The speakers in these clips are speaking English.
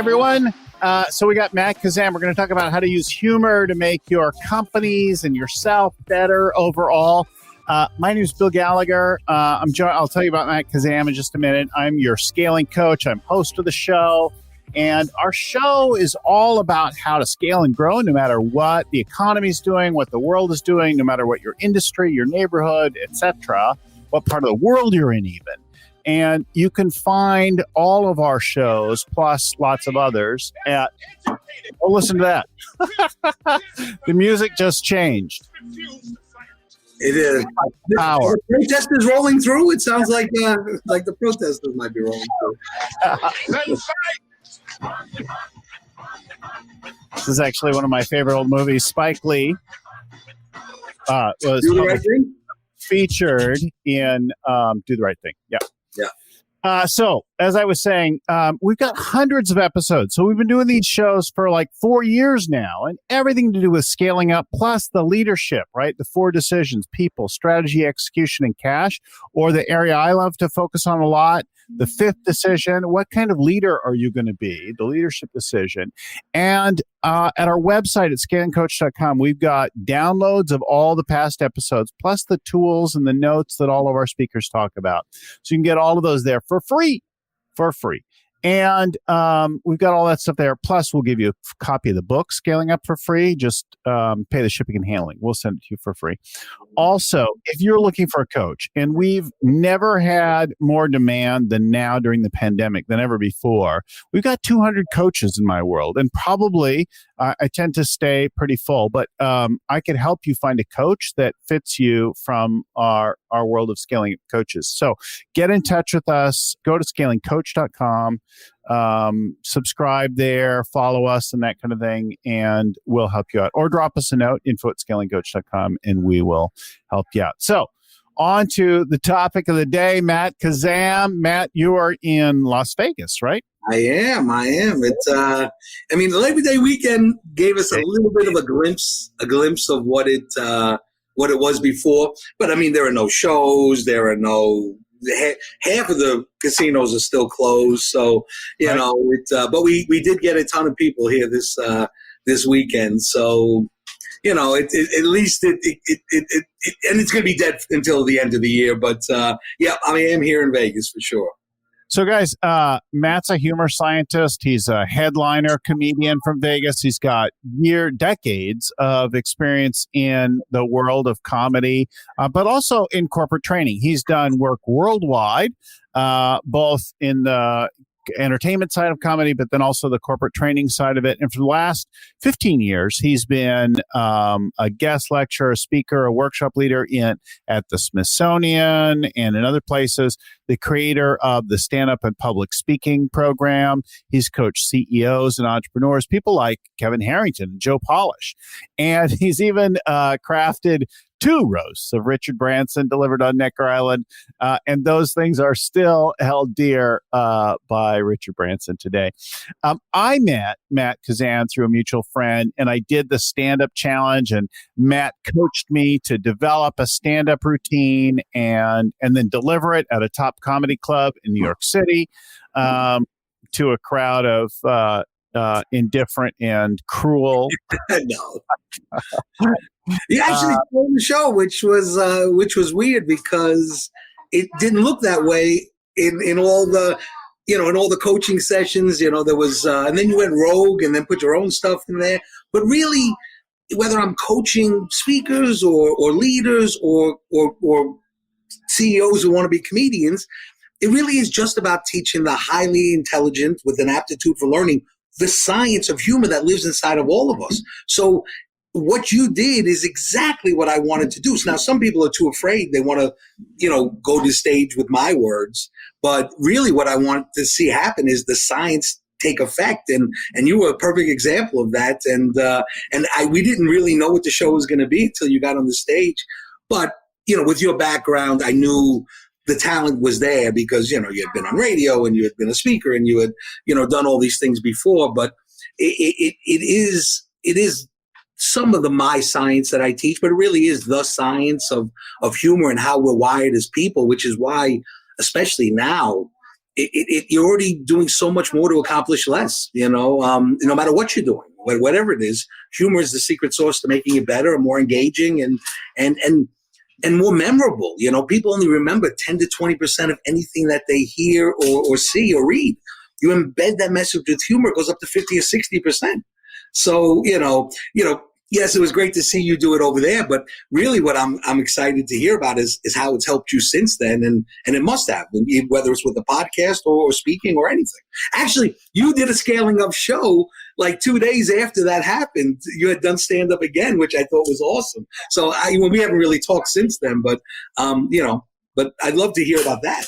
everyone. So we got Matt Kazam. We're going to talk about how to use humor to make your companies and yourself better overall. My name is Bill Gallagher. I'll tell you about Matt Kazam in just a minute. I'm your scaling coach. I'm host of the show. And our show is all about how to scale and grow no matter what the economy is doing, what the world is doing, no matter what your industry, your neighborhood, etc., what part of the world you're in even. And you can find all of our shows, plus lots of others, at... Oh, listen to that. The music just changed. It is. Power. The protest is rolling through. It sounds like the protesters might be rolling through. This is actually one of my favorite old movies. Spike Lee was featured in Do the Right Thing. Yeah. So, as I was saying, we've got hundreds of episodes. So we've been doing these shows for like 4 years now, and everything to do with scaling up, plus the leadership, right? The 4 decisions: people, strategy, execution, and cash, or the area I love to focus on a lot, the 5th decision: what kind of leader are you going to be? The leadership decision. And at our website at scalingcoach.com, we've got downloads of all the past episodes, plus the tools and the notes that all of our speakers talk about. So you can get all of those there for free. And we've got all that stuff there. Plus, we'll give you a copy of the book, Scaling Up, for free. Just pay the shipping and handling. We'll send it to you for free. Also, if you're looking for a coach, and we've never had more demand than now during the pandemic than ever before, we've got 200 coaches in my world. And probably I tend to stay pretty full, but I could help you find a coach that fits you from our world of scaling coaches. So get in touch with us. Go to scalingcoach.com. Subscribe there, follow us and that kind of thing, and we'll help you out. Or drop us a note, info@scalingcoach.com, and we will help you out. So on to the topic of the day, Matt Kazam. Matt, you are in Las Vegas, right? I am. It's the Labor Day weekend gave us a little bit of a glimpse of what it was before. But I mean, there are no shows. There are no half of the casinos are still closed. So but we did get a ton of people here this weekend. So at least and it's going to be dead until the end of the year. But I am here in Vegas for sure. So, guys, Matt's a humor scientist. He's a headliner comedian from Vegas. He's got decades of experience in the world of comedy, but also in corporate training. He's done work worldwide, both in the entertainment side of comedy, but then also the corporate training side of it. And for the last 15 years, he's been a guest lecturer, a speaker, a workshop leader at the Smithsonian and in other places, the creator of the Stand Up and Public Speaking program. He's coached CEOs and entrepreneurs, people like Kevin Harrington and Joe Polish. And he's even crafted 2 roasts of Richard Branson delivered on Necker Island. And those things are still held dear by Richard Branson today. I met Matt Kazam through a mutual friend, and I did the stand-up challenge, and Matt coached me to develop a stand-up routine and then deliver it at a top comedy club in New York City to a crowd of indifferent and cruel. No. You actually told the show, which was weird because it didn't look that way in all the in all the coaching sessions. There was and then you went rogue and then put your own stuff in there. But really, whether I'm coaching speakers or leaders or CEOs who want to be comedians, it really is just about teaching the highly intelligent with an aptitude for learning the science of humor that lives inside of all of us. So what you did is exactly what I wanted to do. So now some people are too afraid. They want to, go to stage with my words. But really what I want to see happen is the science take effect. And you were a perfect example of that. And we didn't really know what the show was going to be until you got on the stage. But, with your background, I knew the talent was there because, you had been on radio and you had been a speaker and you had, done all these things before. But it is some of my science that I teach, but it really is the science of humor and how we're wired as people, which is why, especially now, you're already doing so much more to accomplish less, no matter what you're doing, whatever it is. Humor is the secret sauce to making it better and more engaging and more memorable. People only remember 10 to 20% of anything that they hear or see or read. You embed that message with humor, it goes up to 50 or 60%. So, yes, it was great to see you do it over there, but really what I'm excited to hear about is how it's helped you since then. And it must have, whether it's with the podcast or speaking or anything. Actually, you did a scaling up show like 2 days after that happened. You had done stand up again, which I thought was awesome. So we haven't really talked since then, but I'd love to hear about that.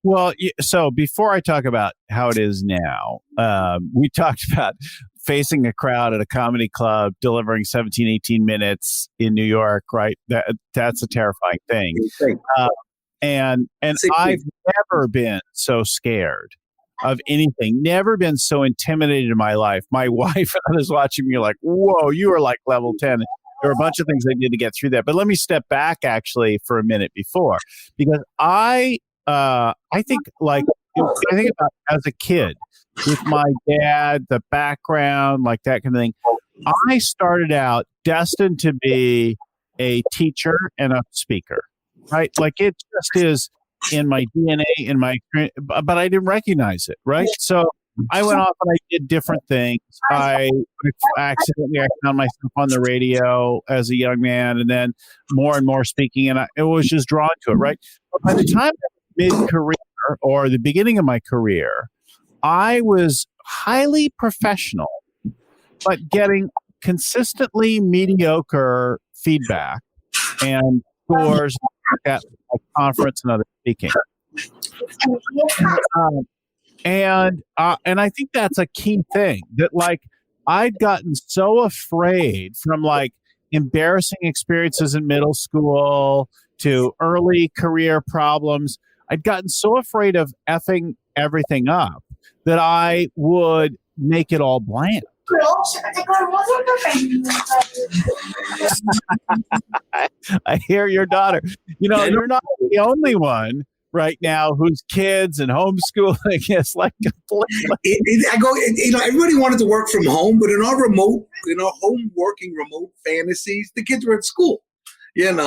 Well, so before I talk about how it is now, we talked about facing a crowd at a comedy club, delivering 17, 18 minutes in New York, right? That's a terrifying thing. And I've never been so scared of anything, never been so intimidated in my life. My wife and others watching me are like, whoa, you are like level 10. There are a bunch of things I need to get through that. But let me step back actually for a minute before, because I think about as a kid with my dad, the background, like that kind of thing. I started out destined to be a teacher and a speaker, right? Like it just is in my DNA, but I didn't recognize it, right? So I went off and I did different things. I found myself on the radio as a young man, and then more and more speaking, and it was just drawn to it, right? But by the time mid-career or the beginning of my career, I was highly professional, but getting consistently mediocre feedback and scores at a conference and other speaking. And I think that's a key thing that like I'd gotten so afraid from like embarrassing experiences in middle school to early career problems. I'd gotten so afraid of effing everything up that I would make it all bland. I hear your daughter. You're not the only one right now whose kids and homeschooling is like everybody wanted to work from home, but in our home working remote fantasies, the kids were at school. Yeah. And,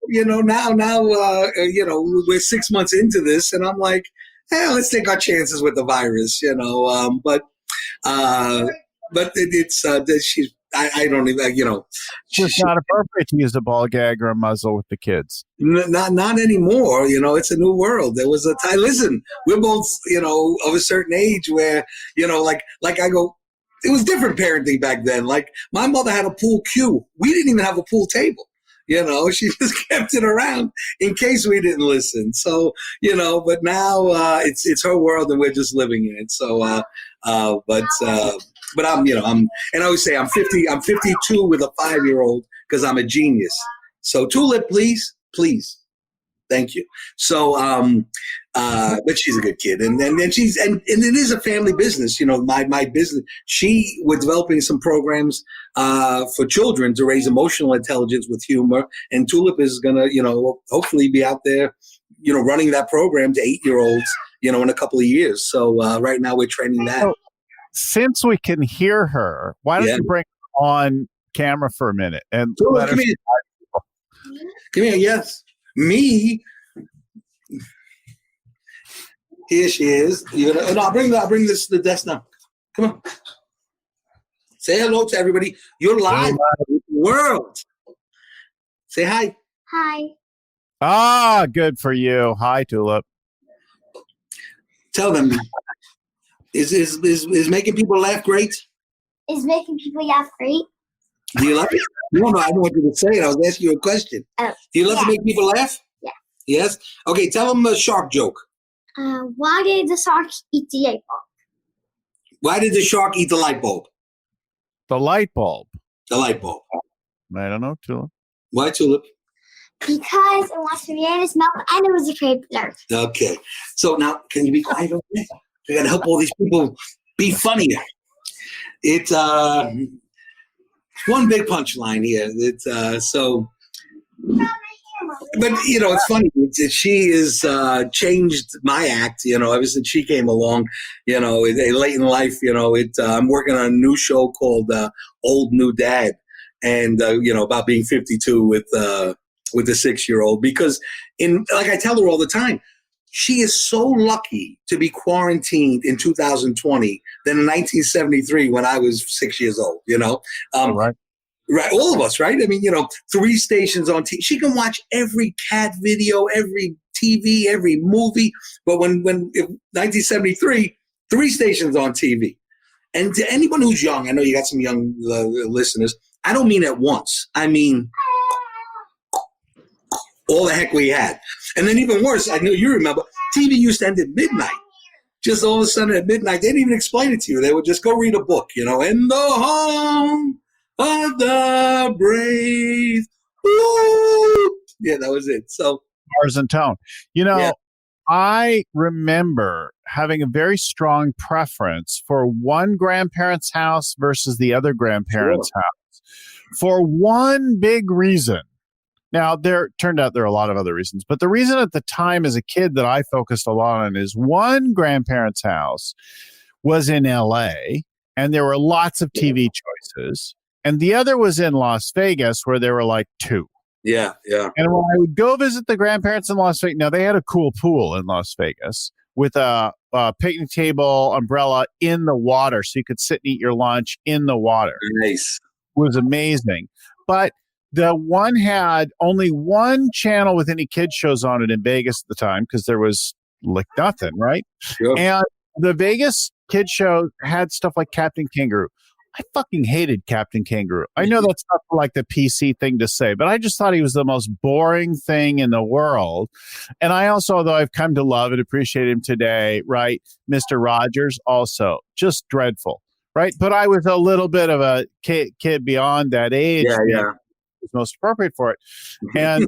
now we're 6 months into this, and I'm like, let's take our chances with the virus, but she's. I don't even, It's just not appropriate to use a ball gag or a muzzle with the kids. Not anymore. It's a new world. There was a time. Listen, we're both, of a certain age where, like I go. It was different parenting back then. Like my mother had a pool cue. We didn't even have a pool table. She just kept it around in case we didn't listen. So, but now it's her world and we're just living in it. So, but and I always say I'm 52 with a 5-year-old because I'm a genius. So Tulip, please. Thank you. So, but she's a good kid, and it is a family business. My business. We're developing some programs for children to raise emotional intelligence with humor, and Tulip is gonna, hopefully be out there, running that program to 8-year-olds, in a couple of years. So right now we're training that. So, since we can hear her, why don't you bring her on camera for a minute and let her? Come here. Yes. Me. Here she is. I'll bring this to the desk now. Come on. Say hello to everybody. You're live with the world. Say hi. Hi. Ah, good for you. Hi, Tulip. Tell them. Is making people laugh great? Is making people laugh great? Do you love it? No, I don't want you to say it. I was asking you a question. Oh, do you love to make people laugh? Yeah. Yes? Okay, tell them a shark joke. Why did the shark eat the light bulb? Why did the shark eat the light bulb? The light bulb. The light bulb. I don't know, Tulip. Why, Tulip? Because it wants to be in his mouth and it was afraid of nerves. Okay. So now, can you be quiet over there? We got to help all these people be funnier. It's one big punchline here. It's so. But it's funny. She has changed my act. Ever since she came along. Late in life. I'm working on a new show called Old New Dad, and about being 52 with a 6-year-old. Because like I tell her all the time, she is so lucky to be quarantined in 2020 than in 1973 when I was 6 years old. Right. Right, all of us, right? I mean, 3 stations on TV. She can watch every cat video, every TV, every movie. But when 1973, 3 stations on TV. And to anyone who's young, I know you got some young listeners. I don't mean at once. I mean all the heck we had. And then even worse, I know you remember, TV used to end at midnight. Just all of a sudden at midnight, they didn't even explain it to you. They would just go read a book, in the home of the brave. Ooh. Yeah, that was it. So bars and tone. I remember having a very strong preference for one grandparent's house versus the other grandparent's house for one big reason. Now, there turned out there are a lot of other reasons, but the reason at the time as a kid that I focused a lot on is one grandparent's house was in LA and there were lots of TV choices. And the other was in Las Vegas where there were like 2. Yeah. And when I would go visit the grandparents in Las Vegas, now they had a cool pool in Las Vegas with a picnic table, umbrella in the water. So you could sit and eat your lunch in the water. Nice. It was amazing. But the one had only one channel with any kid shows on it in Vegas at the time because there was like nothing, right? Sure. And the Vegas kid show had stuff like Captain Kangaroo. I fucking hated Captain Kangaroo. I know that's not like the PC thing to say, but I just thought he was the most boring thing in the world. And I also, although I've come to love and appreciate him today, right? Mr. Rogers also just dreadful, right? But I was a little bit of a kid beyond that age. Yeah. Was most appropriate for it. And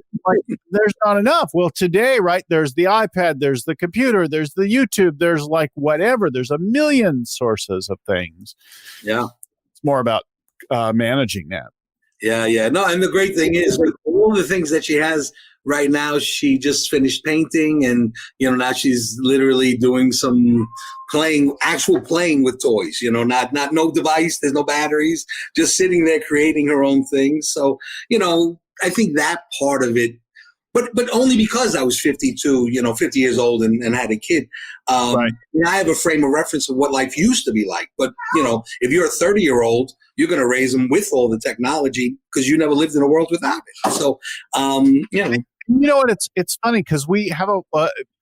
there's not enough. Well, today, right, there's the iPad, there's the computer, there's the YouTube, there's like whatever. There's a million sources of things. Yeah. It's more about managing that. Yeah. No, and the great thing is with all the things that she has right now, she just finished painting and, now she's literally doing some actual playing with toys, not no device, there's no batteries, just sitting there creating her own things. So, I think that part of it, but only because I was 52, 50 years old and had a kid. Right. I have a frame of reference of what life used to be like. But, if you're a 30-year-old, you're going to raise them with all the technology because you never lived in a world without it. So, You know what? It's funny because we have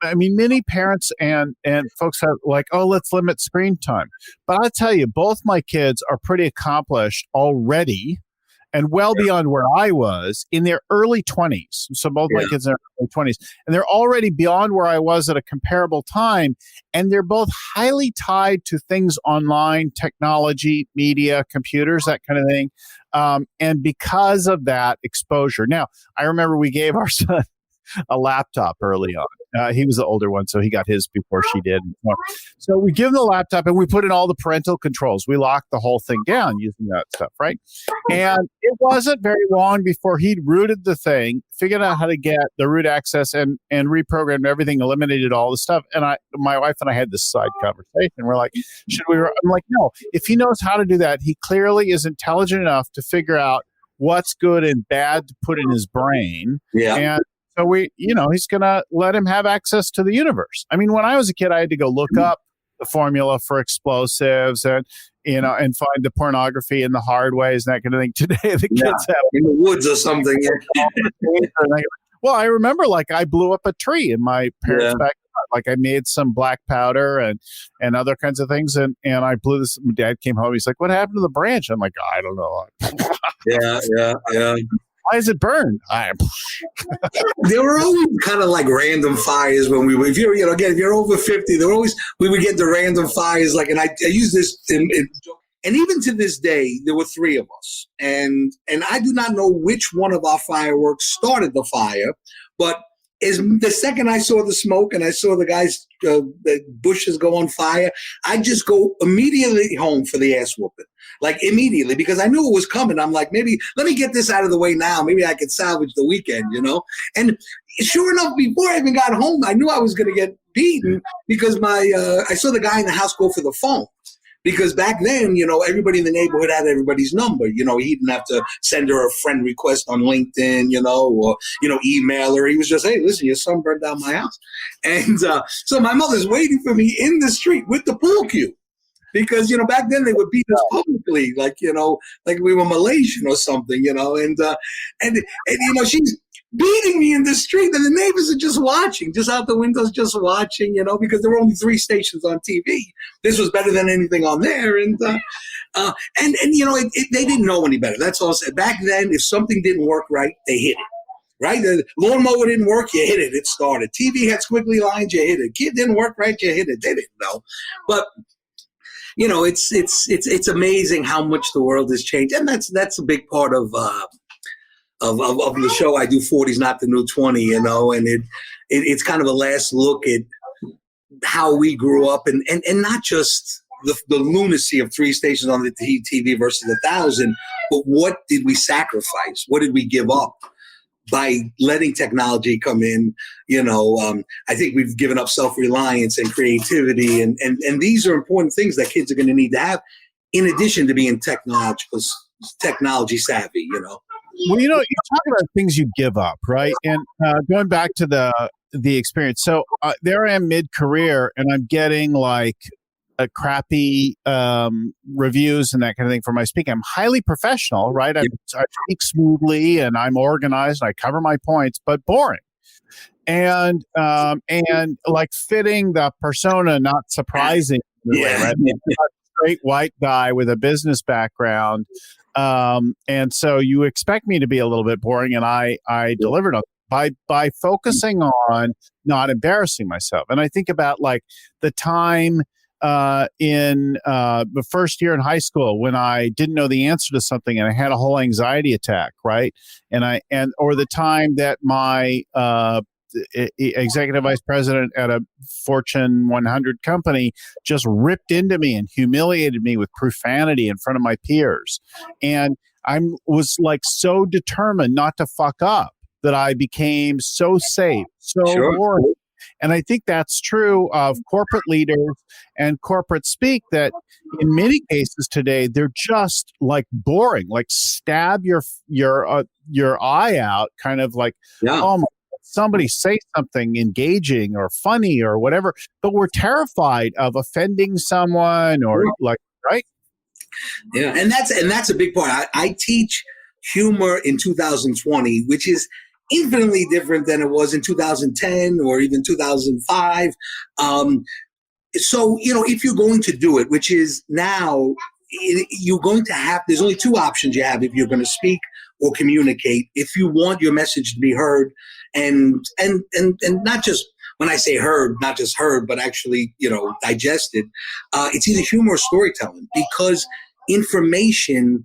many parents and folks have like, oh, let's limit screen time. But I tell you, both my kids are pretty accomplished already and well beyond where I was in their early 20s. So both my kids are in their early 20s. And they're already beyond where I was at a comparable time. And they're both highly tied to things online, technology, media, computers, that kind of thing. And because of that exposure. Now, I remember we gave our son a laptop early on. He was the older one, so he got his before she did. So we give him the laptop and we put in all the parental controls. We locked the whole thing down using that stuff, right? And it wasn't very long before he'd rooted the thing, figured out how to get the root access and reprogrammed everything, eliminated all the stuff. And my wife and I had this side conversation. We're like, I'm like, no, if he knows how to do that, he clearly is intelligent enough to figure out what's good and bad to put in his brain. Yeah. And so he's going to let him have access to the universe. I mean, when I was a kid, I had to go look up the formula for explosives and find the pornography in the hard ways and that kind of thing. Today, the kids have in the woods or something. Well, I remember I blew up a tree in my parents' backyard. Like I made some black powder and other kinds of things. And I blew this. My dad came home. He's like, what happened to the branch? I'm like, I don't know. Yeah. Why is it burned? There were always kind of like random fires when if you're over 50, we would get the random fires. Like, and I use this and even to this day, there were 3 of us. And I do not know which one of our fireworks started the fire, but is the second I saw the smoke and I saw the guy's the bushes go on fire, I just go immediately home for the ass whooping. Like immediately, because I knew it was coming. I'm like, maybe let me get this out of the way now. Maybe I could salvage the weekend, you know? And sure enough, before I even got home, I knew I was going to get beaten because I saw the guy in the house go for the phone. Because back then, you know, everybody in the neighborhood had everybody's number. You know, he didn't have to send her a friend request on LinkedIn, you know, or, you know, email her. He was just, hey, listen, your son burned down my house. And so my mother's waiting for me in the street with the pool cue. Because, you know, back then they would beat us publicly, like, you know, like we were Malaysian or something, you know, and you know, she's beating me in the street and the neighbors are just watching, just out the windows, just watching, you know, because there were only 3 stations on TV. This was better than anything on there. And you know, they didn't know any better. That's all I said. Back then, if something didn't work right, they hit it. Right? The lawnmower didn't work, you hit it. It started. TV had squiggly lines, you hit it. Kid didn't work right, you hit it. They didn't know. But you know, it's amazing how much the world has changed, and that's a big part of the show. I do 40's not the new 20, you know, and it's kind of a last look at how we grew up, and not just the lunacy of 3 stations on the TV versus 1,000, but what did we sacrifice? What did we give up by letting technology come in? You know, I think we've given up self-reliance and creativity, and these are important things that kids are going to need to have, in addition to being technology savvy, you know. Well, you know, you talk about things you give up, right? And going back to the experience. So there I am mid-career, and I'm getting like a crappy reviews and that kind of thing for my speaking. I'm highly professional, right? I speak smoothly and I'm organized and I cover my points, but boring. And like fitting the persona, not surprising. Yeah. Right? Straight white guy with a business background. And so you expect me to be a little bit boring, and I delivered on by focusing on not embarrassing myself. And I think about like the time in the first year in high school when I didn't know the answer to something and I had a whole anxiety attack, right? Or the time that my executive vice president at a Fortune 100 company just ripped into me and humiliated me with profanity in front of my peers. And I was like so determined not to fuck up that I became so safe, so boring. And I think that's true of corporate leaders and corporate speak, that in many cases today, they're just like boring, like stab your eye out, kind of like, oh my, somebody say something engaging or funny or whatever, but we're terrified of offending someone or like, right? Yeah. And that's a big part. I teach humor in 2020, which is infinitely different than it was in 2010 or even 2005. So, you know, if you're going to do it, which is now, you're going to have, there's only 2 options you have if you're going to speak or communicate. If you want your message to be heard and not just, when I say heard, not just heard, but actually, you know, digested, it's either humor or storytelling, because information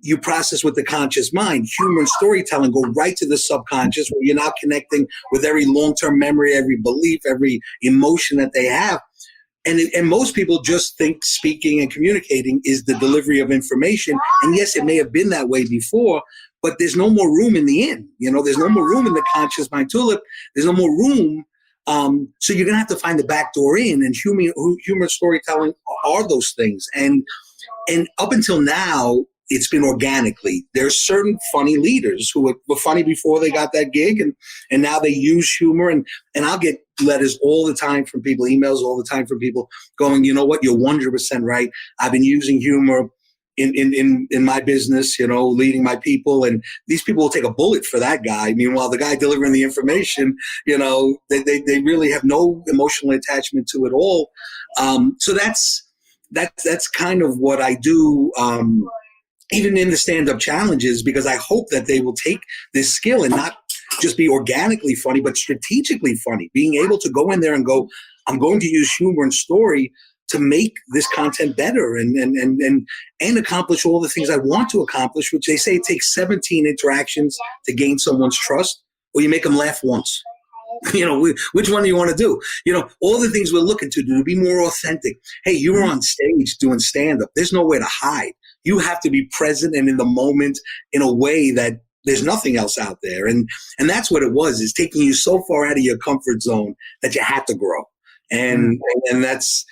you process with the conscious mind. Humor and storytelling go right to the subconscious, where you're now connecting with every long-term memory, every belief, every emotion that they have. And most people just think speaking and communicating is the delivery of information. And yes, it may have been that way before, but there's no more room in the inn. You know, there's no more room in the conscious mind tulip. There's no more room. So you're going to have to find the back door in, and humor storytelling are those things. And up until now, it's been organically. There's certain funny leaders who were funny before they got that gig, and now they use humor. And I'll get letters all the time from people, emails all the time from people going, you know what, you're 100% right. I've been using humor in my business, you know, leading my people, and these people will take a bullet for that guy. Meanwhile, the guy delivering the information, you know, they really have no emotional attachment to it all. So that's kind of what I do. Even in the stand-up challenges, because I hope that they will take this skill and not just be organically funny, but strategically funny, being able to go in there and go, I'm going to use humor and story to make this content better and accomplish all the things I want to accomplish, which they say it takes 17 interactions to gain someone's trust, or you make them laugh once. Which one do you want to do? All the things we're looking to be more authentic. Hey, you're on stage doing stand-up. There's nowhere to hide. You have to be present and in the moment in a way that there's nothing else out there. And that's what it was, is taking you so far out of your comfort zone that you had to grow. And that's,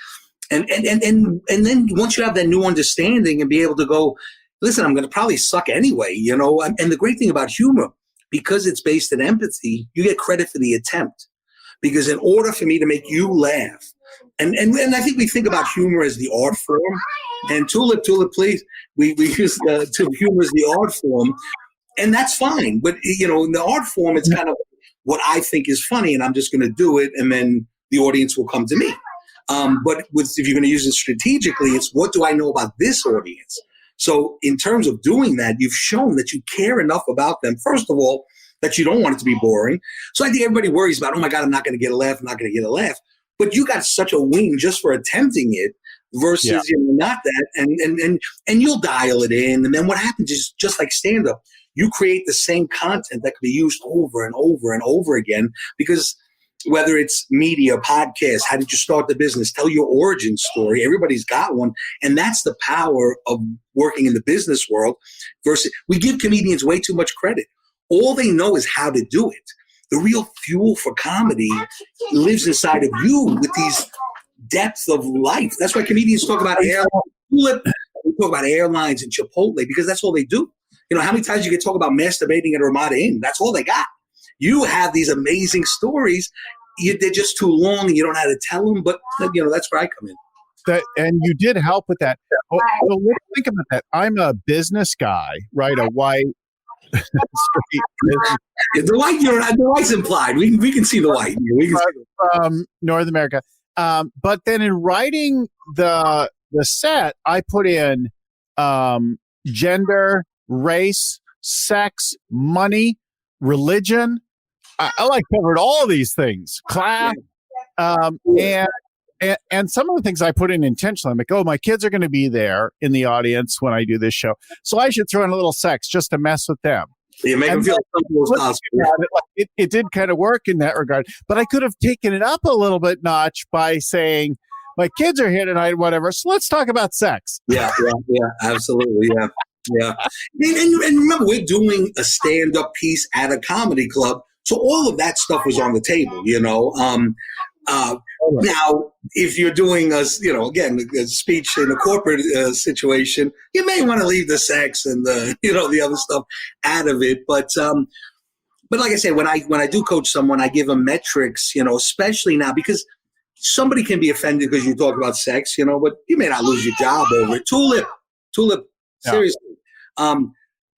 and then once you have that new understanding and be able to go, listen, I'm going to probably suck anyway, and the great thing about humor, because it's based in empathy, you get credit for the attempt. Because in order for me to make you laugh, and I think we think about humor as the art form, and Tulip, please, we use humor as the art form, and that's fine. But, in the art form, it's kind of what I think is funny, and I'm just going to do it, and then the audience will come to me. But if you're going to use it strategically, it's what do I know about this audience? So in terms of doing that, you've shown that you care enough about them, first of all, that you don't want it to be boring. So I think everybody worries about, oh my God, I'm not going to get a laugh. I'm not going to get a laugh. But you got such a wing just for attempting it versus not that. And you'll dial it in. And then what happens is, just like stand-up, you create the same content that can be used over and over and over again, because whether it's media, podcast, how did you start the business, tell your origin story, everybody's got one. And that's the power of working in the business world versus we give comedians way too much credit. All they know is how to do it. The real fuel for comedy lives inside of you with these depths of life. That's why comedians talk about airlines. We talk about airlines and Chipotle because that's all they do. How many times you get talk about masturbating at a Ramada Inn? That's all they got. You have these amazing stories. They're just too long and you don't know how to tell them. But, that's where I come in. And you did help with that. Well, think about that. I'm a business guy, right? A white, straight. The white's implied. We can see the white. We can see North America. But then in writing the set, I put in gender, race, sex, money, religion. I covered all of these things, class, and some of the things I put in intentionally. I'm like, oh, my kids are going to be there in the audience when I do this show, so I should throw in a little sex just to mess with them. You make them feel comfortable. It did kind of work in that regard, but I could have taken it up a little bit notch by saying, my kids are here tonight, whatever. So let's talk about sex. Yeah, absolutely, yeah. And remember, we're doing a stand-up piece at a comedy club. So all of that stuff was on the table, Now, if you're doing a speech in a corporate situation, you may want to leave the sex and the other stuff out of it. But like I said, when I do coach someone, I give them metrics, especially now, because somebody can be offended because you talk about sex, but you may not lose your job over it. Tulip, seriously.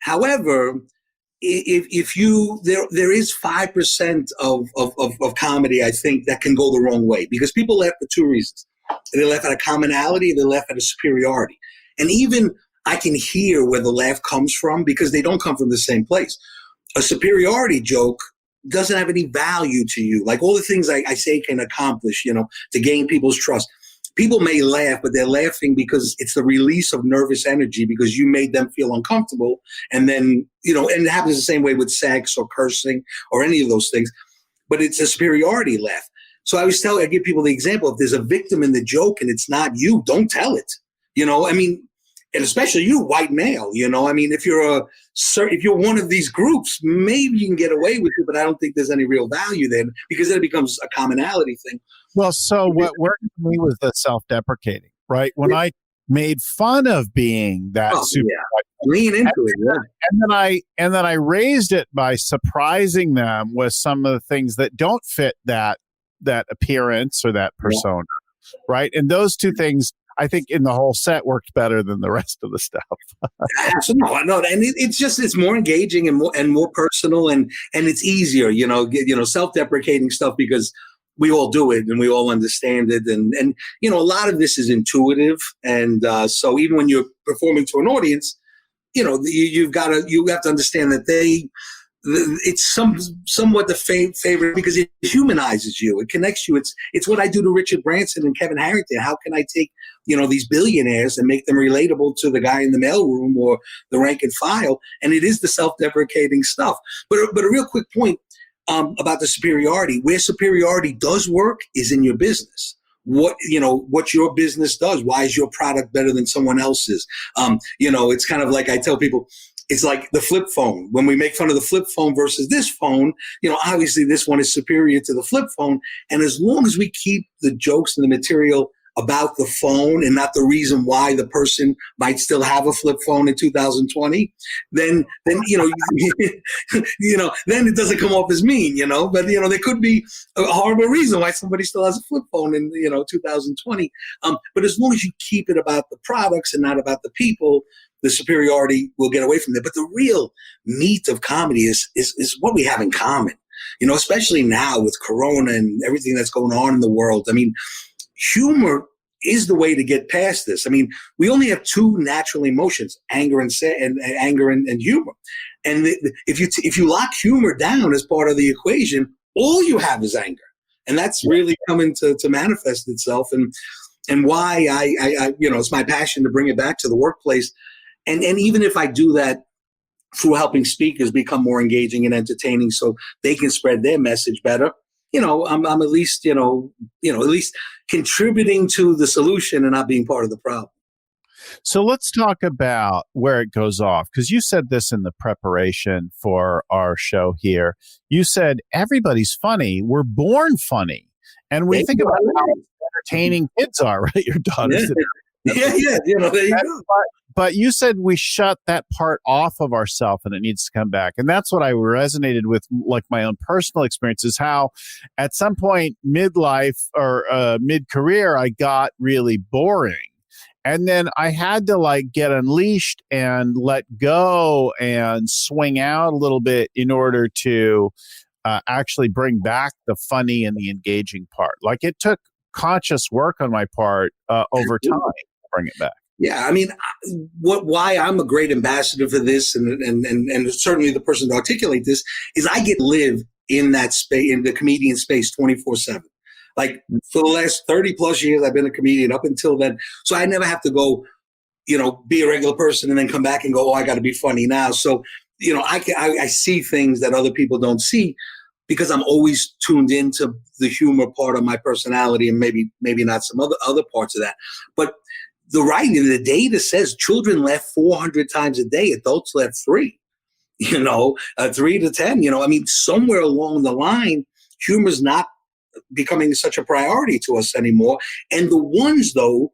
However, if you there is 5% of comedy, I think, that can go the wrong way, because people laugh for two reasons. They laugh at a commonality, they laugh at a superiority. And even I can hear where the laugh comes from, because they don't come from the same place. A superiority joke doesn't have any value to you. Like all the things I say can accomplish, to gain people's trust. People may laugh, but they're laughing because it's the release of nervous energy because you made them feel uncomfortable. And then, and it happens the same way with sex or cursing or any of those things. But it's a superiority laugh. So I give people the example, if there's a victim in the joke and it's not you, don't tell it. And especially you, white male, if you're one of these groups, maybe you can get away with it, but I don't think there's any real value there, because then it becomes a commonality thing. Well, so what worked for me was the self-deprecating, right? When I made fun of being that lean into it, and then I raised it by surprising them with some of the things that don't fit that appearance or that persona, right? And those two things, I think, in the whole set worked better than the rest of the stuff. No, and it's more engaging and more personal, and it's easier, self-deprecating stuff, because we all do it and we all understand it, and a lot of this is intuitive, and so even when you're performing to an audience, you have to understand that it's somewhat the favorite, because it humanizes you. It connects you. It's what I do to Richard Branson and Kevin Harrington. How can I take, these billionaires and make them relatable to the guy in the mailroom or the rank and file? And it is the self-deprecating stuff. But a real quick point, about the superiority. Where superiority does work is in your business. What your business does. Why is your product better than someone else's? It's kind of like I tell people, it's like the flip phone. When we make fun of the flip phone versus this phone, obviously this one is superior to the flip phone. And as long as we keep the jokes and the material about the phone and not the reason why the person might still have a flip phone in 2020, then then it doesn't come off as mean, But there could be a horrible reason why somebody still has a flip phone in 2020. But as long as you keep it about the products and not about the people, the superiority will get away from there. But the real meat of comedy is what we have in common, especially now with Corona and everything that's going on in the world. I mean, humor is the way to get past this. I mean, we only have two natural emotions: anger and humor. And if you lock humor down as part of the equation, all you have is anger, and that's really coming to manifest itself. And why I it's my passion to bring it back to the workplace. And even if I do that through helping speakers become more engaging and entertaining, so they can spread their message better, I'm at least, at least contributing to the solution and not being part of the problem. So let's talk about where it goes off, because you said this in the preparation for our show here. You said everybody's funny. We're born funny. And we think about how entertaining kids are, right? Your daughters. Yeah. There you go. But you said we shut that part off of ourselves and it needs to come back. And that's what I resonated with, like my own personal experience, is how at some point midlife or mid-career, I got really boring. And then I had to get unleashed and let go and swing out a little bit in order to actually bring back the funny and the engaging part. It took conscious work on my part over time to bring it back. Yeah, I mean, why I'm a great ambassador for this, and certainly the person to articulate this, is I get to live in that space, in the comedian space, 24/7. For the last 30 plus years, I've been a comedian up until then. So I never have to go, be a regular person and then come back and go, I got to be funny now. So, I see things that other people don't see because I'm always tuned into the humor part of my personality and maybe not some other parts of that. But the data says children laugh 400 times a day. Adults laugh 3, 3 to 10. I mean, somewhere along the line, humor's not becoming such a priority to us anymore. And the ones, though,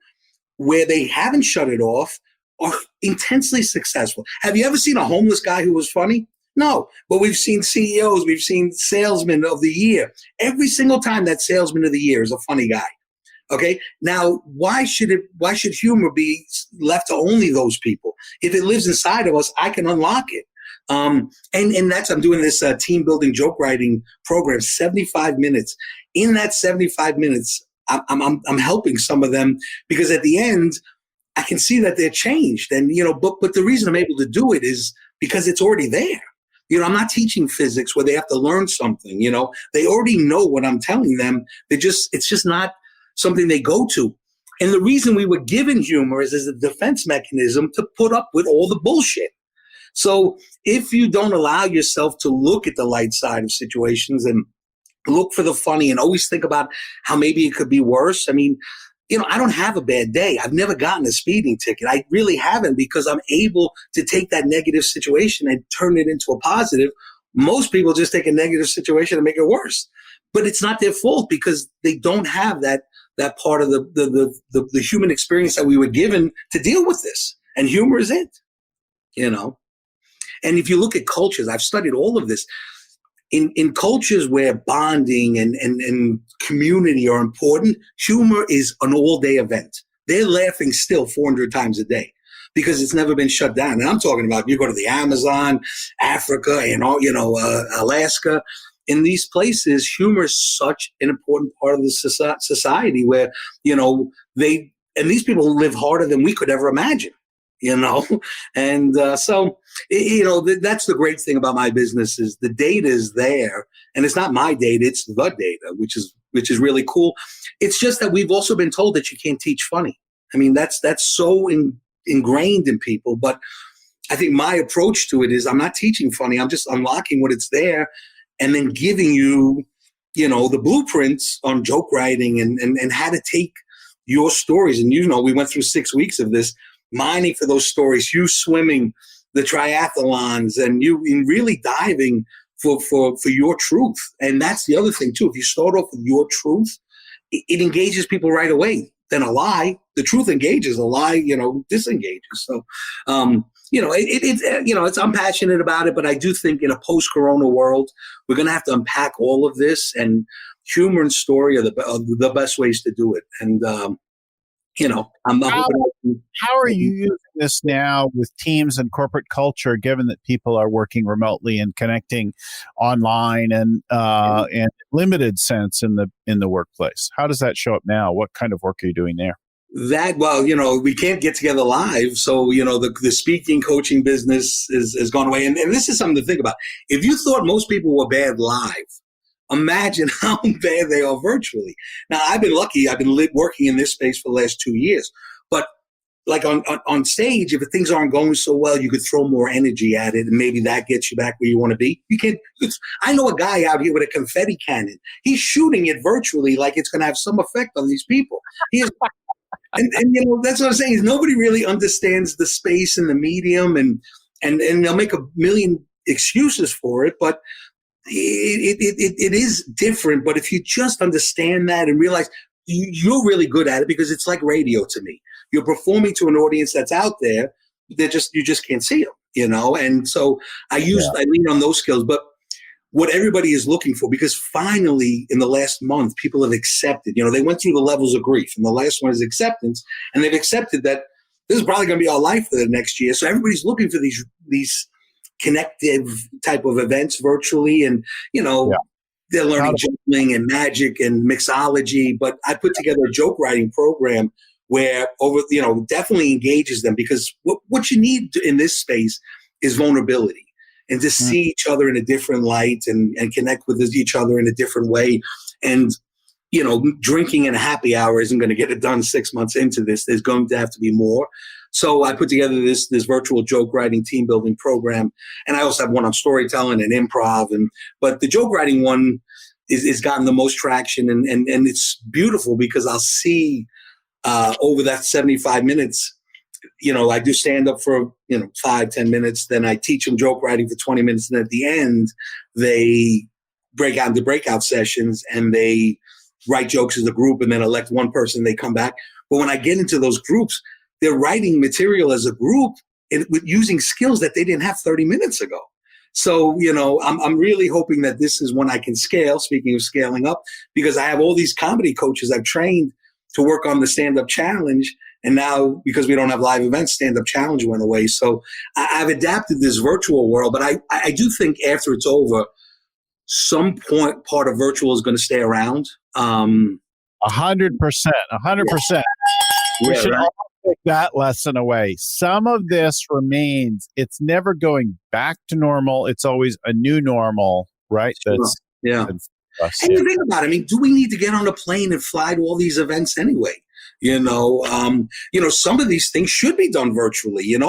where they haven't shut it off are intensely successful. Have you ever seen a homeless guy who was funny? No, but we've seen CEOs, we've seen salesmen of the year. Every single time that salesman of the year is a funny guy. Okay. Now, why should humor be left to only those people? If it lives inside of us, I can unlock it. I'm doing this team building joke writing program, 75 minutes. In that 75 minutes, I'm helping some of them because at the end, I can see that they're changed. And, but the reason I'm able to do it is because it's already there. I'm not teaching physics where they have to learn something. They already know what I'm telling them. It's just not something they go to. And the reason we were given humor is as a defense mechanism to put up with all the bullshit. So if you don't allow yourself to look at the light side of situations and look for the funny and always think about how maybe it could be worse. I mean, I don't have a bad day. I've never gotten a speeding ticket. I really haven't, because I'm able to take that negative situation and turn it into a positive. Most people just take a negative situation and make it worse. But it's not their fault because they don't have that part of the human experience that we were given to deal with this. And humor is it, And if you look at cultures, I've studied all of this. In cultures where bonding and community are important, humor is an all-day event. They're laughing still 400 times a day because it's never been shut down. And I'm talking about, you go to the Amazon, Africa, and Alaska. In these places, humor is such an important part of the society where, these people live harder than we could ever imagine. And so that's the great thing about my business is the data is there, and it's not my data, it's the data, which is really cool. It's just that we've also been told that you can't teach funny. I mean, that's so ingrained in people. But I think my approach to it is I'm not teaching funny. I'm just unlocking what it's there. and then giving you, the blueprints on joke writing and how to take your stories. And, we went through 6 weeks of this, mining for those stories, you swimming the triathlons, and you in really diving for your truth. And that's the other thing, too. If you start off with your truth, it engages people right away. Then a lie, the truth engages, a lie, disengages. So, I'm passionate about it, but I do think in a post-corona world, we're going to have to unpack all of this, and humor and story are the best ways to do it. And, how are you using this now with teams and corporate culture, given that people are working remotely and connecting online and in limited sense in the workplace? How does that show up now? What kind of work are you doing there? We can't get together live. So, the speaking coaching business is gone away. And this is something to think about. If you thought most people were bad live, imagine how bad they are virtually. Now, I've been lucky. I've been working in this space for the last 2 years. But like on stage, if things aren't going so well, you could throw more energy at it, and maybe that gets you back where you want to be. You can't. I know a guy out here with a confetti cannon. He's shooting it virtually like it's going to have some effect on these people. And that's what I'm saying, is nobody really understands the space and the medium, and they'll make a million excuses for it, but it is different. But if you just understand that and realize you're really good at it, because it's like radio to me. You're performing to an audience that's out there. You just can't see them, And so I lean on those skills, but what everybody is looking for, because finally in the last month, people have accepted, they went through the levels of grief, and the last one is acceptance. And they've accepted that this is probably going to be our life for the next year. So everybody's looking for these connective type of events virtually. And, they're learning juggling and magic and mixology. But I put together a joke writing program where definitely engages them, because what you need in this space is vulnerability, and to see each other in a different light and connect with each other in a different way. And, drinking in a happy hour isn't going to get it done 6 months into this. There's going to have to be more. So I put together this virtual joke writing team building program. And I also have one on storytelling and improv. But the joke writing one is gotten the most traction. And it's beautiful, because I'll see over that 75 minutes, I do stand up for, 5-10 minutes. Then I teach them joke writing for 20 minutes. And at the end, they break out into breakout sessions, and they write jokes as a group, and then elect one person. They come back. But when I get into those groups, they're writing material as a group with using skills that they didn't have 30 minutes ago. So, I'm really hoping that this is one I can scale, speaking of scaling up, because I have all these comedy coaches I've trained to work on the stand-up challenge. And now, because we don't have live events, stand-up challenge went away. So I've adapted this virtual world, but I do think after it's over, some part of virtual is going to stay around. 100%. 100%. We should all take that lesson away. Some of this remains. It's never going back to normal. It's always a new normal, right? Sure. And you think about it. I mean, do we need to get on a plane and fly to all these events anyway? Some of these things should be done virtually, and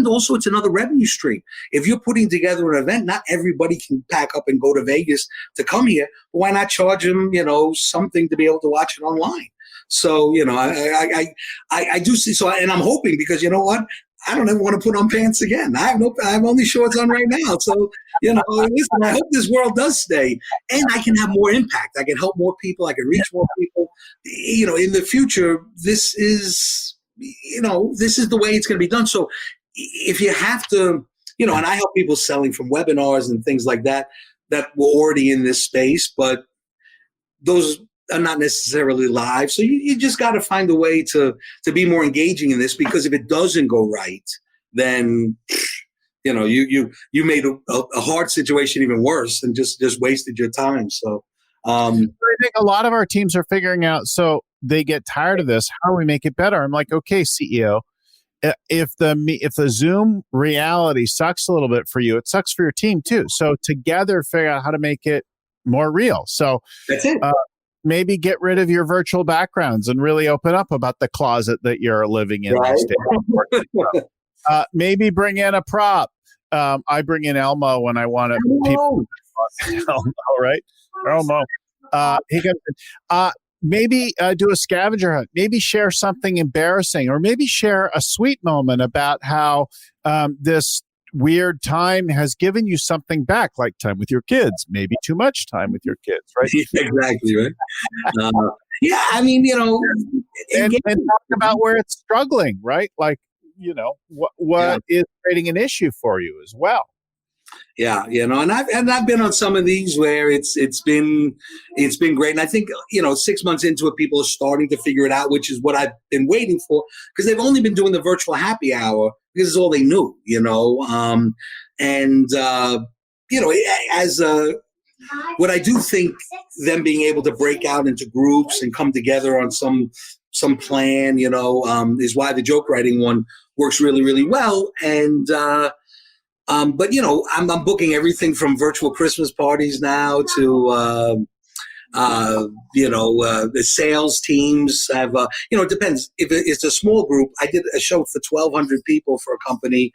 also it's another revenue stream. If you're putting together an event, not everybody can pack up and go to Vegas to come here. Why not charge them, something to be able to watch it online? So, I do see. So, and I'm hoping, because you know what? I don't ever want to put on pants again. I have only shorts on right now. So, listen, I hope this world does stay, and I can have more impact. I can help more people. I can reach more people. In the future, this is the way it's going to be done. So if you have to, and I help people selling from webinars and things like that were already in this space, but those are not necessarily live. So you just got to find a way to be more engaging in this, because if it doesn't go right, then, you made a hard situation even worse and just wasted your time. So I think a lot of our teams are figuring out, so they get tired of this. How do we make it better? I'm like, okay, CEO, if the Zoom reality sucks a little bit for you, it sucks for your team too. So together, figure out how to make it more real. So that's it. Maybe get rid of your virtual backgrounds and really open up about the closet that you're living in. Right. Maybe bring in a prop. I bring in Elmo when I want to. Elmo, right? Elmo. He comes in. Maybe do a scavenger hunt. Maybe share something embarrassing, or maybe share a sweet moment about how this weird time has given you something back, like time with your kids, maybe too much time with your kids, right? Exactly, right. Yeah, I mean, and talk about where it's struggling, right? Like, what is creating an issue for you as well. Yeah, and I've been on some of these where it's been great, and I think 6 months into it, people are starting to figure it out, which is what I've been waiting for, because they've only been doing the virtual happy hour because it's all they knew, what I do think, them being able to break out into groups and come together on some plan, is why the joke writing one works really, really well, and. But I'm booking everything from virtual Christmas parties now to the sales teams have it depends. If it's a small group, I did a show for 1,200 people for a company.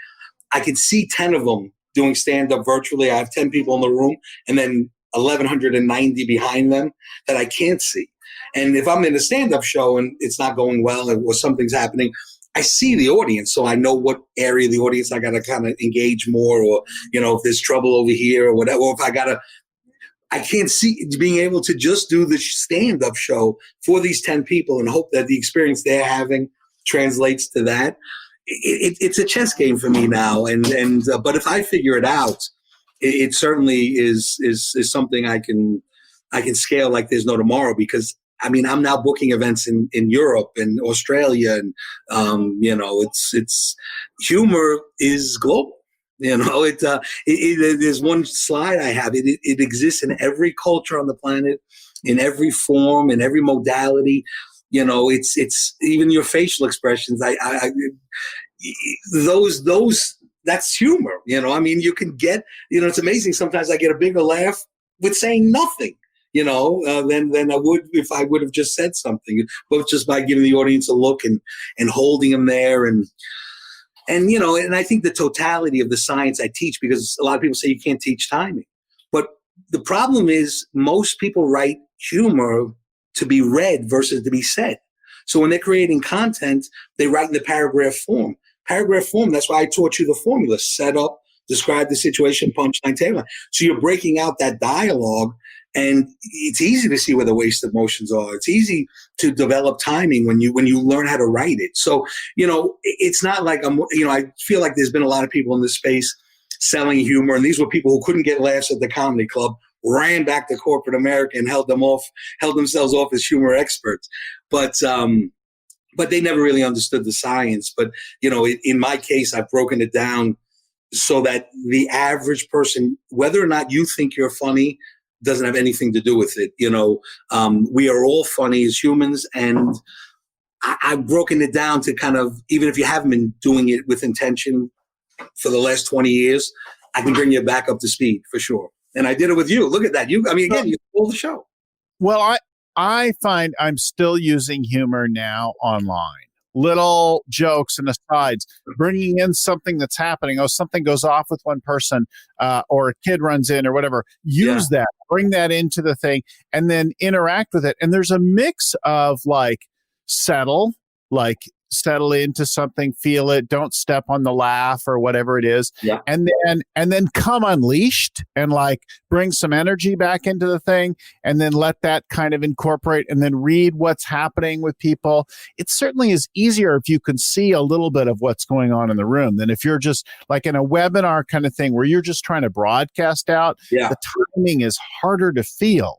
I could see 10 of them doing stand up virtually. I have 10 people in the room, and then 1,190 behind them that I can't see. And if I'm in a stand up show and it's not going well or something's happening, I see the audience, so I know what area of the audience I got to kind of engage more, or, if there's trouble over here or whatever, or if I can't see being able to just do the stand-up show for these 10 people and hope that the experience they're having translates to that. It's a chess game for me now. But if I figure it out, it certainly is something I can scale like there's no tomorrow, because I'm now booking events in Europe and Australia, and it's humor is global. There's one slide I have. It exists in every culture on the planet, in every form, in every modality. It's even your facial expressions. Those that's humor. You can get. It's amazing. Sometimes I get a bigger laugh with saying nothing. Than I would if I would have just said something, but just by giving the audience a look and holding them there, and I think the totality of the science I teach, because a lot of people say you can't teach timing, but the problem is most people write humor to be read versus to be said. So when they're creating content, they write in the paragraph form. That's why I taught you the formula: set up, describe the situation, punchline, tagline. So you're breaking out that dialogue. And it's easy to see where the wasted motions are. It's easy to develop timing when you learn how to write it. So, it's not like I feel like there's been a lot of people in this space selling humor. And these were people who couldn't get laughs at the comedy club, ran back to corporate America and held themselves off as humor experts. But they never really understood the science. But, in my case, I've broken it down so that the average person, whether or not you think you're funny, doesn't have anything to do with it. We are all funny as humans, and I've broken it down to kind of, even if you haven't been doing it with intention for the last 20 years, I can bring you back up to speed for sure. And I did it with you. Look at that. You stole the show. Well, I find I'm still using humor now online. Little jokes and asides, bringing in something that's happening. Something goes off with one person, or a kid runs in or whatever. Use that, bring that into the thing, and then interact with it. And there's a mix of settle into something, feel it, don't step on the laugh or whatever it is. Yeah. And then come unleashed and bring some energy back into the thing, and then let that kind of incorporate, and then read what's happening with people. It certainly is easier if you can see a little bit of what's going on in the room than if you're just like in a webinar kind of thing where you're just trying to broadcast out. Yeah. The timing is harder to feel.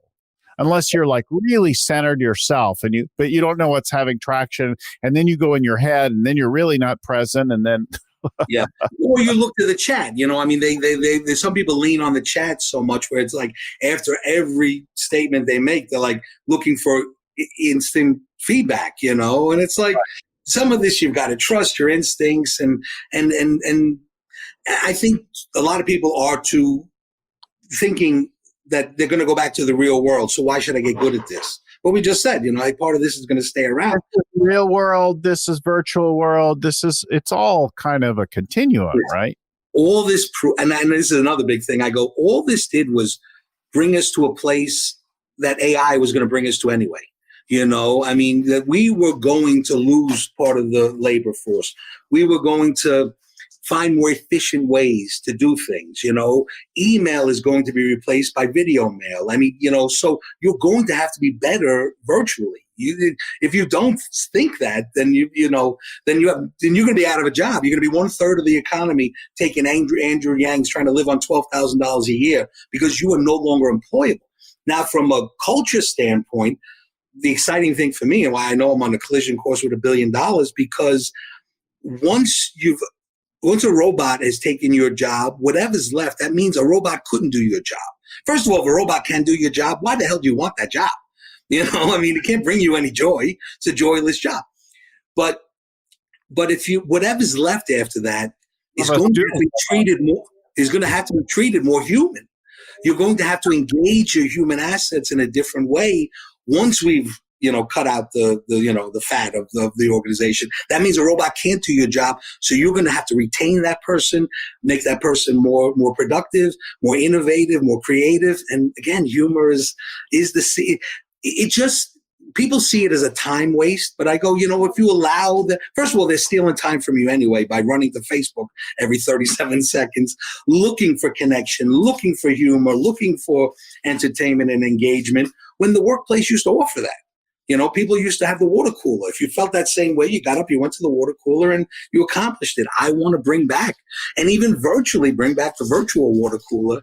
Unless you're really centered yourself, but you don't know what's having traction, and then you go in your head, and then you're really not present, and then yeah. Or you look to the chat. They some people lean on the chat so much where it's like after every statement they make, they're looking for instant feedback. And it's like some of this you've got to trust your instincts, and I think a lot of people are too thinking that they're going to go back to the real world. So why should I get good at this? What we just said, part of this is going to stay around. Real world, this is virtual world. It's all kind of a continuum, right? All this, and this is another big thing. I go, all this did was bring us to a place that AI was going to bring us to anyway. I mean, that we were going to lose part of the labor force. We were going to find more efficient ways to do things. Email is going to be replaced by video mail. I mean, so you're going to have to be better virtually. If you don't think that, then you're going to be out of a job. You're going to be 1/3 of the economy taking Andrew Yang's trying to live on $12,000 a year because you are no longer employable. Now, from a culture standpoint, the exciting thing for me and why I know I'm on a collision course with $1 billion, because once a robot has taken your job, whatever's left, that means a robot couldn't do your job. First of all, if a robot can do your job, why the hell do you want that job? I mean, it can't bring you any joy. It's a joyless job. But if whatever's left after that is going to be treated more, is going to have to be treated more human. You're going to have to engage your human assets in a different way once we've cut out the fat of the organization. That means a robot can't do your job. So you're going to have to retain that person, make that person more productive, more innovative, more creative. And again, humor is people see it as a time waste, but I go, if you allow first of all, they're stealing time from you anyway by running to Facebook every 37 seconds, looking for connection, looking for humor, looking for entertainment and engagement, when the workplace used to offer that. People used to have the water cooler. If you felt that same way, you got up, you went to the water cooler, and you accomplished it. I want to bring back, and even virtually bring back, the virtual water cooler,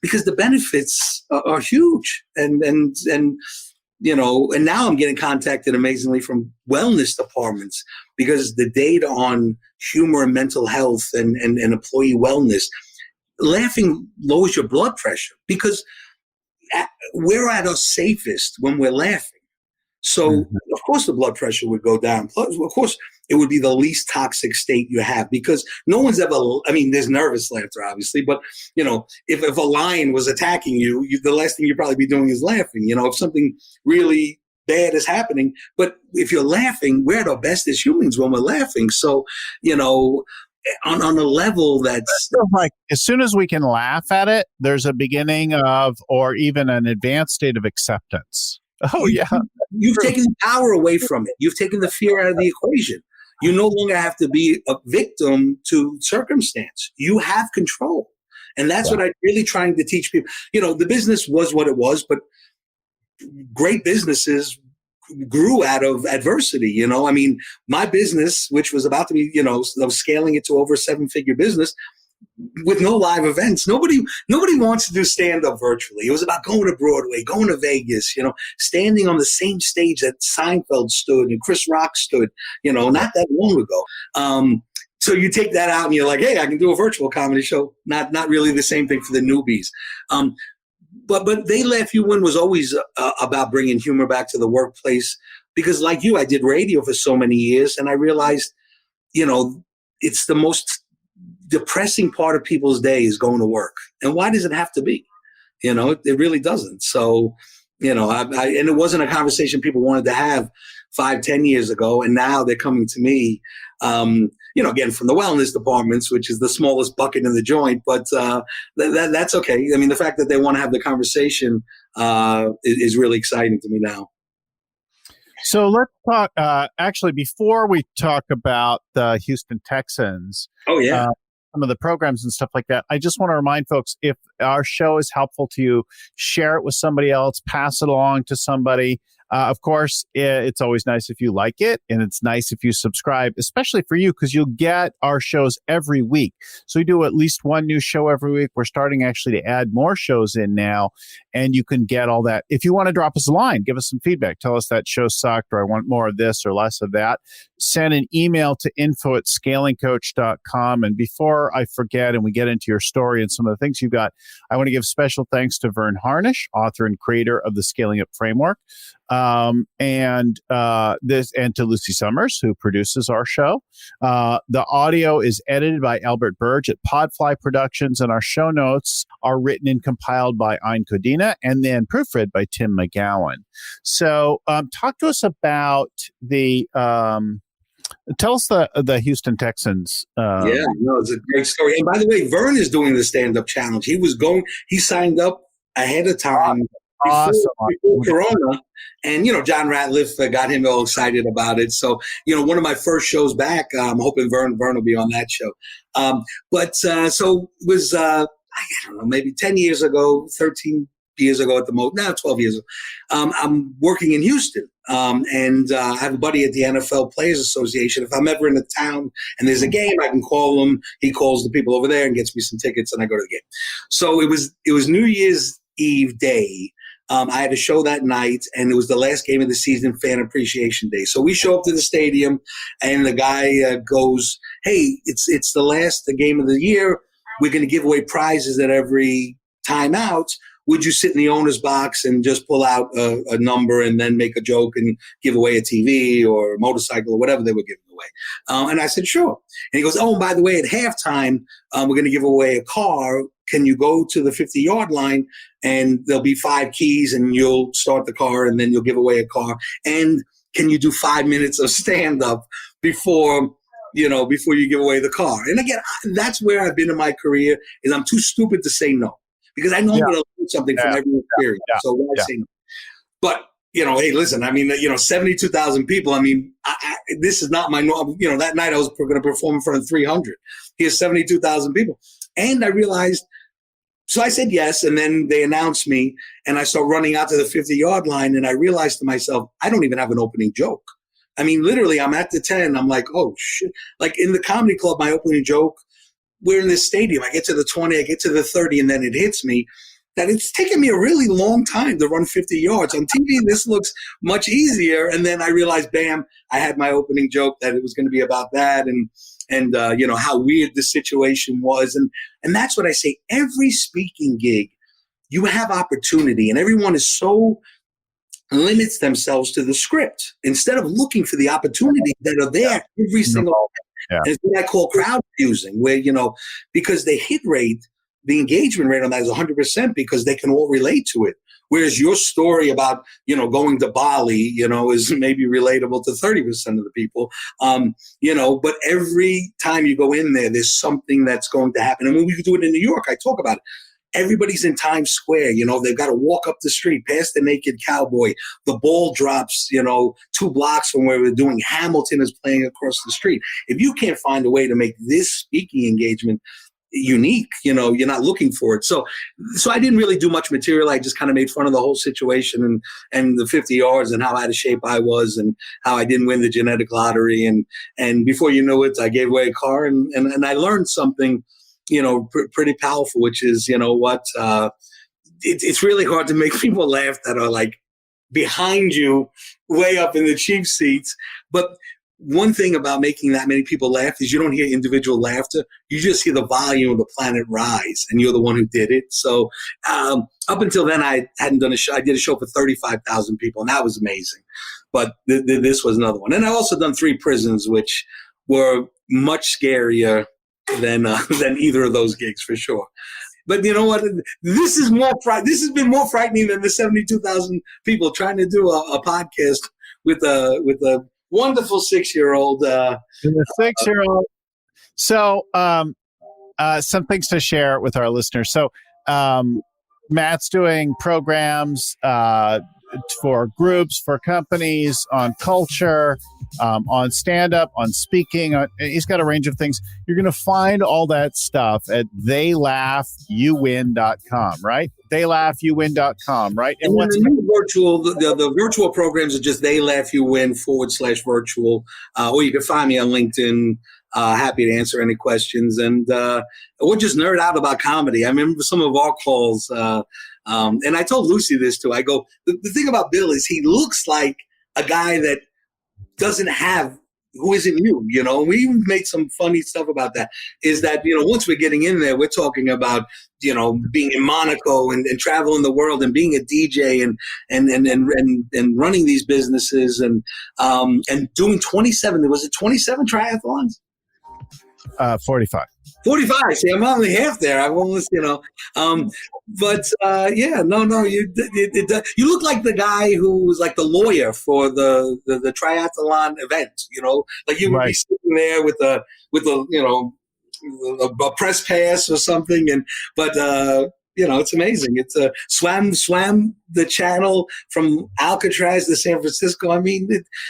because the benefits are huge. And now I'm getting contacted amazingly from wellness departments because the data on humor and mental health and employee wellness, laughing lowers your blood pressure because we're at our safest when we're laughing. So, of course, the blood pressure would go down. Plus, of course, it would be the least toxic state you have because no one's ever, there's nervous laughter, obviously, but, if a lion was attacking you, the last thing you'd probably be doing is laughing, if something really bad is happening. But if you're laughing, we're at our best as humans when we're laughing. So, on a level that's like as soon as we can laugh at it, there's a beginning of, or even an advanced state of acceptance. Oh, yeah. You've taken the power away from it. You've taken the fear out of the equation. You no longer have to be a victim to circumstance. You have control. And that's what I'm really trying to teach people. The business was what it was, but great businesses grew out of adversity. My business, which was about to be, I was scaling it to over a 7-figure business, with no live events. Nobody wants to do stand-up virtually. It was about going to Broadway, going to Vegas, standing on the same stage that Seinfeld stood and Chris Rock stood, not that long ago. So you take that out and you're like, hey, I can do a virtual comedy show. Not really the same thing for the newbies. But They Laugh You Win was always about bringing humor back to the workplace because like you, I did radio for so many years and I realized, it's the most depressing part of people's day is going to work. And why does it have to be? It really doesn't. So, and it wasn't a conversation people wanted to have 5-10 years ago. And now they're coming to me, again, from the wellness departments, which is the smallest bucket in the joint, but that's okay. The fact that they want to have the conversation is really exciting to me now. So let's talk, actually, before we talk about the Houston Texans. Oh, yeah. Some of the programs and stuff like that. I just want to remind folks, if our show is helpful to you, share it with somebody else, pass it along to somebody. Of course, it's always nice if you like it, and it's nice if you subscribe, especially for you, because you'll get our shows every week. So we do at least one new show every week. We're starting actually to add more shows in now, and you can get all that. If you want to drop us a line, give us some feedback. Tell us that show sucked, or I want more of this or less of that. Send an email to info@scalingcoach.com. And before I forget and we get into your story and some of the things you've got, I want to give special thanks to Vern Harnish, author and creator of the Scaling Up Framework. And to Lucy Summers, who produces our show. The audio is edited by Albert Burge at Podfly Productions, and our show notes are written and compiled by Ein Codina and then proofread by Tim McGowan. So talk to us about tell us the Houston Texans. It's a great story. And by the way, Vern is doing the stand-up challenge. He signed up ahead of time before Corona. And, John Ratliff got him all excited about it. So, one of my first shows back, I'm hoping Vern will be on that show. So it was, I don't know, maybe 10 years ago, 13 years ago at the most, now 12 years ago. I'm working in Houston. And I have a buddy at the NFL Players Association. If I'm ever in a town and there's a game, I can call him. He calls the people over there and gets me some tickets, and I go to the game. So it was New Year's Eve day. I had a show that night, and it was the last game of the season, Fan Appreciation Day. So we show up to the stadium, and the guy goes, "Hey, it's the last game of the year. We're going to give away prizes at every timeout. Would you sit in the owner's box and just pull out a number and then make a joke and give away a TV or a motorcycle or whatever they were giving away?" And I said, "Sure." And he goes, "Oh, and by the way, at halftime, we're going to give away a car. Can you go to the 50-yard line and there'll be 5 keys and you'll start the car and then you'll give away a car? And can you do 5 minutes of stand-up before you give away the car?" And again, that's where I've been in my career, is I'm too stupid to say no. Because I know I'm going to learn something from every experience. So why say no? But, hey, listen, 72,000 people. This is not my norm. That night I was going to perform in front of 300. Here's 72,000 people. And I realized, so I said yes. And then they announced me and I start running out to the 50-yard line. And I realized to myself, I don't even have an opening joke. Literally, I'm at the 10. I'm like, oh, shit. Like in the comedy club, my opening joke, we're in this stadium. I get to the 20, I get to the 30, and then it hits me that it's taken me a really long time to run 50 yards. On TV, this looks much easier. And then I realized, bam, I had my opening joke that it was going to be about that and how weird the situation was. And that's what I say. Every speaking gig, you have opportunity, and everyone is so limits themselves to the script instead of looking for the opportunities that are there every single day. Yeah. And it's what I call crowd fusing, where, because the hit rate, the engagement rate on that is 100% because they can all relate to it. Whereas your story about, going to Bali, is maybe relatable to 30% of the people, but every time you go in there, there's something that's going to happen. And when we do it in New York, I talk about it. Everybody's in Times Square, they've got to walk up the street past the naked cowboy. The ball drops, 2 blocks from where we're doing. Hamilton is playing across the street. If you can't find a way to make this speaking engagement unique, you're not looking for it. So I didn't really do much material. I just kind of made fun of the whole situation and the 50 yards and how out of shape I was and how I didn't win the genetic lottery. And before you knew it, I gave away a car and I learned something pretty powerful, which is, it's really hard to make people laugh that are like behind you, way up in the cheap seats. But one thing about making that many people laugh is you don't hear individual laughter. You just hear the volume of the planet rise, and you're the one who did it. So up until then, I hadn't done a show. I did a show for 35,000 people, and that was amazing. But this was another one. And I also done 3 prisons, which were much scarier than either of those gigs for sure. But you know what? This is this has been more frightening than the 72,000 people trying to do a podcast with a wonderful 6-year-old. So, some things to share with our listeners. So, Matt's doing programs for groups, for companies, on culture, on stand-up, on speaking. He's got a range of things. You're going to find all that stuff at theylaughYouWin.com, right? TheylaughYouWin.com, right? And what's the virtual programs are just theylaughYouWin/virtual. Or you can find me on LinkedIn. Happy to answer any questions. And or just nerd out about comedy. I remember some of our calls, and I told Lucy this too. I go, the thing about Bill is he looks like a guy that doesn't have, who isn't you, we made some funny stuff about that, is that, once we're getting in there, we're talking about, being in Monaco and traveling the world and being a DJ and running these businesses and doing 27, was it 27 triathlons? 45. 45. See, I'm only half there. I almost, you look like the guy who was like the lawyer for the triathlon event. Like you would be sitting there with a press pass or something. But It's amazing. It's swam the channel from Alcatraz to San Francisco. I mean,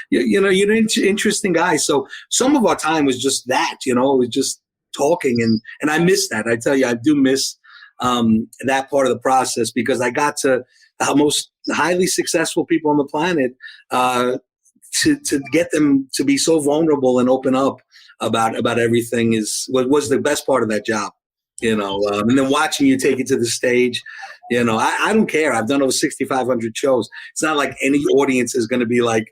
you're an interesting guy. So some of our time was just that, it was just talking. And I miss that. I tell you, I do miss that part of the process, because I got to the most highly successful people on the planet to get them to be so vulnerable and open up about everything was the best part of that job. And then watching you take it to the stage, I don't care. I've done over 6,500 shows. It's not like any audience is going to be like,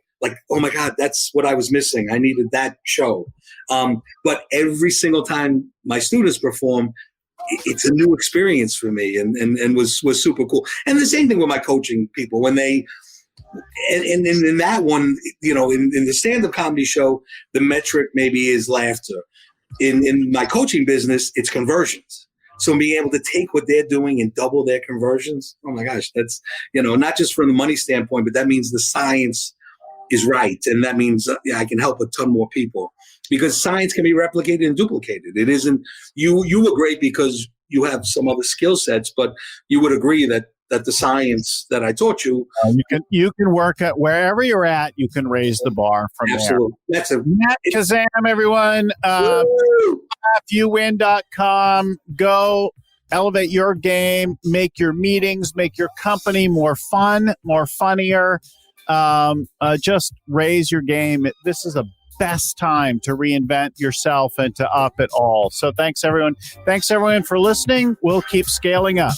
oh my God, that's what I was missing. I needed that show. But every single time my students perform, it's a new experience for me, and was super cool. And the same thing with my coaching people when they. And in that one, in the stand-up comedy show, the metric maybe is laughter. In my coaching business, it's conversions. So being able to take what they're doing and double their conversions, oh my gosh, that's, not just from the money standpoint, but that means the science is right. And that means I can help a ton more people, because science can be replicated and duplicated. It isn't, you were great because you have some other skill sets, but you would agree that the science that I taught you, you can work at wherever you're at. You can raise the bar from absolutely. there. That's Matt Kazam, everyone. IfYouWin.com. Go elevate your game. Make your meetings. Make your company more fun, more funnier. Just raise your game. This is a best time to reinvent yourself and to up it all. So thanks everyone. Thanks everyone for listening. We'll keep scaling up.